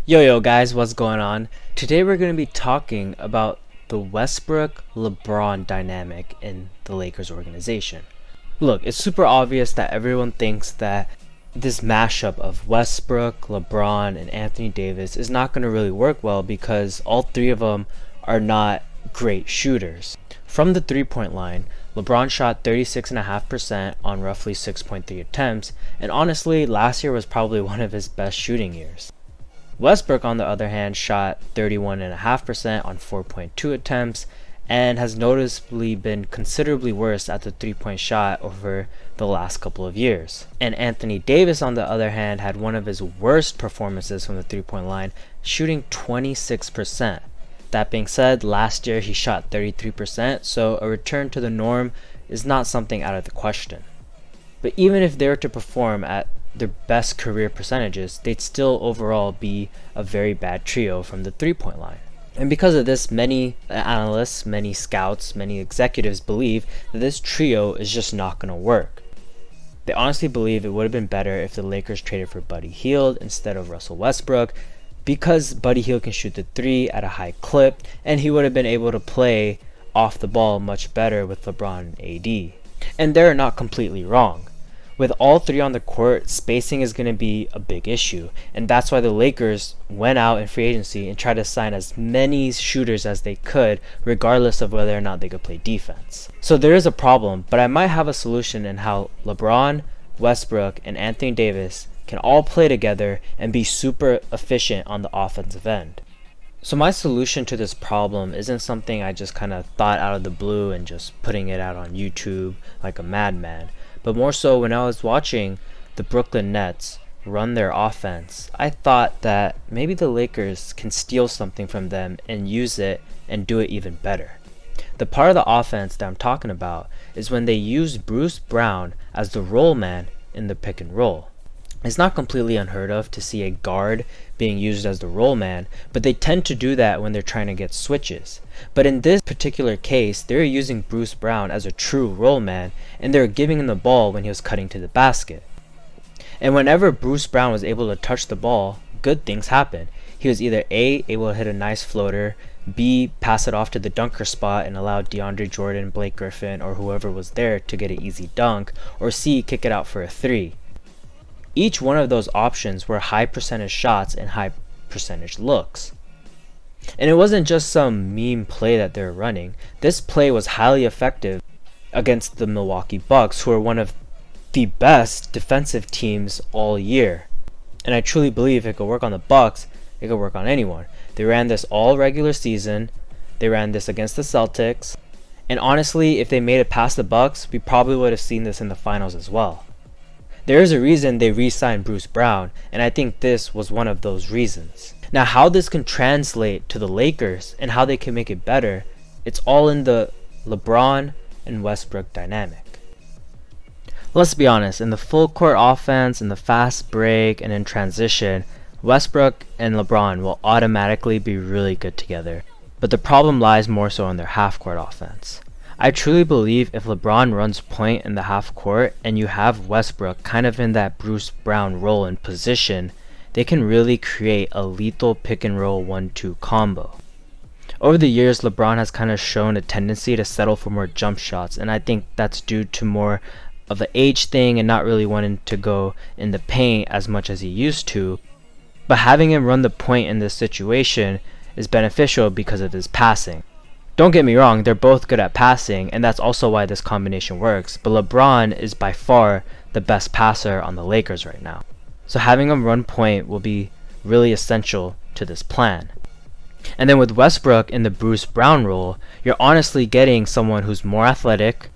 Yo guys, what's going on? Today we're going to be talking about the Westbrook-LeBron dynamic in the Lakers organization. Look, it's super obvious that everyone thinks that this mashup of Westbrook, LeBron, and Anthony Davis is not going to really work well because all three of them are not great shooters. From the three-point line, LeBron shot 36.5% on roughly 6.3 attempts, and honestly, last year was probably one of his best shooting years. Westbrook, on the other hand, shot 31.5% on 4.2 attempts and has noticeably been considerably worse at the three-point shot over the last couple of years. And Anthony Davis, on the other hand, had one of his worst performances from the three-point line, shooting 26%. That being said, last year he shot 33%, so a return to the norm is not something out of the question. But even if they were to perform at their best career percentages, they'd still overall be a very bad trio from the three-point line. And because of this, many analysts, many scouts, many executives believe that this trio is just not going to work. They honestly believe it would have been better if the Lakers traded for Buddy Hield instead of Russell Westbrook, because Buddy Hield can shoot the three at a high clip, and he would have been able to play off the ball much better with LeBron and AD. And they're not completely wrong. With all three on the court, spacing is going to be a big issue, and that's why the Lakers went out in free agency and tried to sign as many shooters as they could, regardless of whether or not they could play defense. So there is a problem, but I might have a solution in how LeBron, Westbrook, and Anthony Davis can all play together and be super efficient on the offensive end. So my solution to this problem isn't something I just kind of thought out of the blue and just putting it out on YouTube like a madman. But more so, when I was watching the Brooklyn Nets run their offense, I thought that maybe the Lakers can steal something from them and use it and do it even better. The part of the offense that I'm talking about is when they use Bruce Brown as the roll man in the pick and roll. It's not completely unheard of to see a guard being used as the roll man, but they tend to do that when they're trying to get switches. But in this particular case, they're using Bruce Brown as a true roll man, and they're giving him the ball when he was cutting to the basket. And whenever Bruce Brown was able to touch the ball, good things happened. He was either A, able to hit a nice floater, B, pass it off to the dunker spot and allow DeAndre Jordan, Blake Griffin, or whoever was there to get an easy dunk, or C, kick it out for a three. Each one of those options were high percentage shots and high percentage looks. And it wasn't just some meme play that they were running. This play was highly effective against the Milwaukee Bucks, who are one of the best defensive teams all year. And I truly believe if it could work on the Bucks, it could work on anyone. They ran this all regular season. They ran this against the Celtics. And honestly, if they made it past the Bucks, we probably would have seen this in the finals as well. There is a reason they re-signed Bruce Brown, and I think this was one of those reasons. Now, how this can translate to the Lakers and how they can make it better, it's all in the LeBron and Westbrook dynamic. Let's be honest, in the full court offense, in the fast break, and in transition, Westbrook and LeBron will automatically be really good together. But the problem lies more so in their half court offense. I truly believe if LeBron runs point in the half court and you have Westbrook kind of in that Bruce Brown role and position, they can really create a lethal pick and roll 1-2 combo. Over the years, LeBron has kind of shown a tendency to settle for more jump shots, and I think that's due to more of the age thing and not really wanting to go in the paint as much as he used to. But having him run the point in this situation is beneficial because of his passing. Don't get me wrong, they're both good at passing, and that's also why this combination works, but LeBron is by far the best passer on the Lakers right now. So having him run point will be really essential to this plan. And then with Westbrook in the Bruce Brown role, you're honestly getting someone who's more athletic,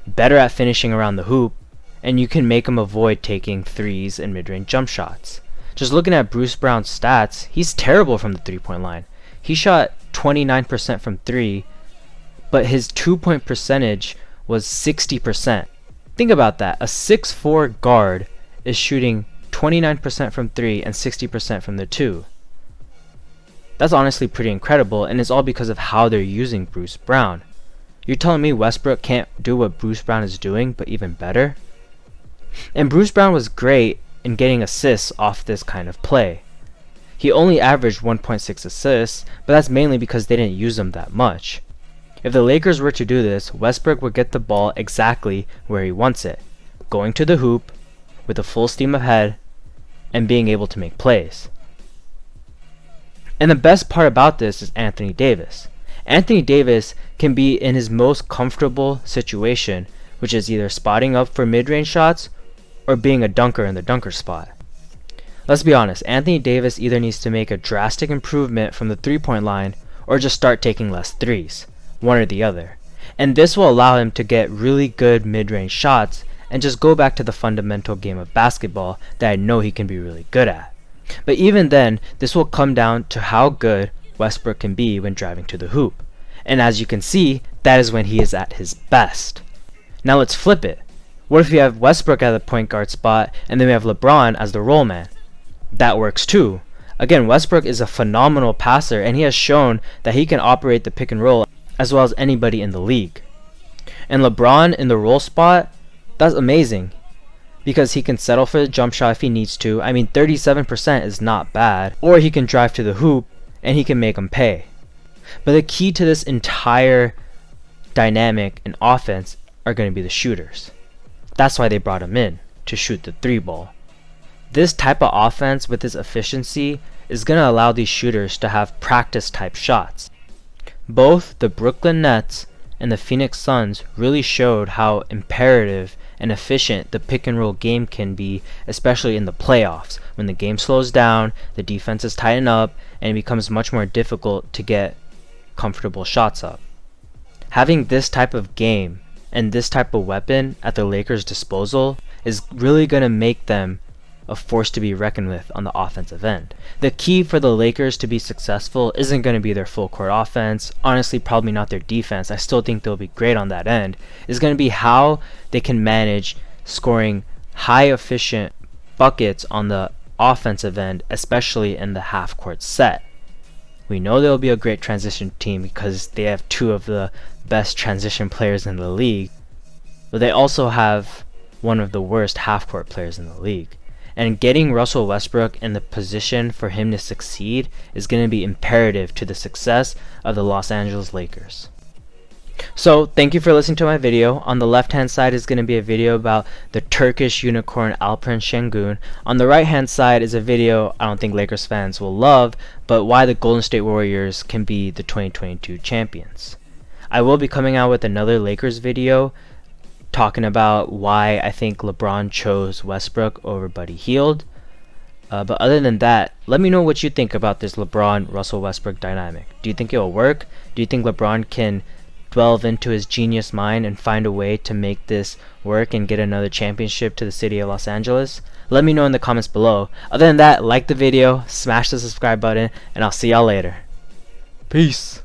better at finishing around the hoop, and you can make him avoid taking threes and mid-range jump shots. Just looking at Bruce Brown's stats, he's terrible from the three-point line. He shot 29% from 3, but his 2-point percentage was 60%. Think about that. A 6'4" guard is shooting 29% from 3 and 60% from the 2. That's honestly pretty incredible, and it's all because of how they're using Bruce Brown. You're telling me Westbrook can't do what Bruce Brown is doing, but even better? And Bruce Brown was great in getting assists off this kind of play. He only averaged 1.6 assists, but that's mainly because they didn't use him that much. If the Lakers were to do this, Westbrook would get the ball exactly where he wants it, going to the hoop with a full steam ahead and being able to make plays. And the best part about this is Anthony Davis. Anthony Davis can be in his most comfortable situation, which is either spotting up for mid-range shots or being a dunker in the dunker spot. Let's be honest, Anthony Davis either needs to make a drastic improvement from the three-point line or just start taking less threes, one or the other. And this will allow him to get really good mid-range shots and just go back to the fundamental game of basketball that I know he can be really good at. But even then, this will come down to how good Westbrook can be when driving to the hoop. And as you can see, that is when he is at his best. Now let's flip it. What if we have Westbrook at the point guard spot and then we have LeBron as the roll man? That works too. Again, Westbrook is a phenomenal passer and he has shown that he can operate the pick and roll as well as anybody in the league. And LeBron in the roll spot, that's amazing, because he can settle for the jump shot if he needs to. I mean, 37% is not bad. Or he can drive to the hoop and he can make them pay. But the key to this entire dynamic and offense are going to be the shooters. That's why they brought him in, to shoot the three ball. This type of offense with its efficiency is going to allow these shooters to have practice type shots. Both the Brooklyn Nets and the Phoenix Suns really showed how imperative and efficient the pick and roll game can be, especially in the playoffs. When the game slows down, the defenses tighten up, and it becomes much more difficult to get comfortable shots up. Having this type of game and this type of weapon at the Lakers' disposal is really going to make them a force to be reckoned with on the offensive end. The key for the Lakers to be successful isn't going to be their full court offense, honestly probably not their defense, I still think they'll be great on that end. It's going to be how they can manage scoring high efficient buckets on the offensive end, especially in the half court set. We know they'll be a great transition team because they have two of the best transition players in the league, but they also have one of the worst half court players in the league. And getting Russell Westbrook in the position for him to succeed is going to be imperative to the success of the Los Angeles Lakers. So thank you for listening to my video. On the left hand side is going to be a video about the Turkish unicorn Alperen Şengün. On the right hand side is a video I don't think Lakers fans will love, but why the Golden State Warriors can be the 2022 champions. I will be coming out with another Lakers video talking about why I think LeBron chose Westbrook over Buddy Hield. But other than that, let me know what you think about this LeBron-Russell Westbrook dynamic. Do you think it will work? Do you think LeBron can delve into his genius mind and find a way to make this work and get another championship to the city of Los Angeles? Let me know in the comments below. Other than that, like the video, smash the subscribe button, and I'll see y'all later. Peace.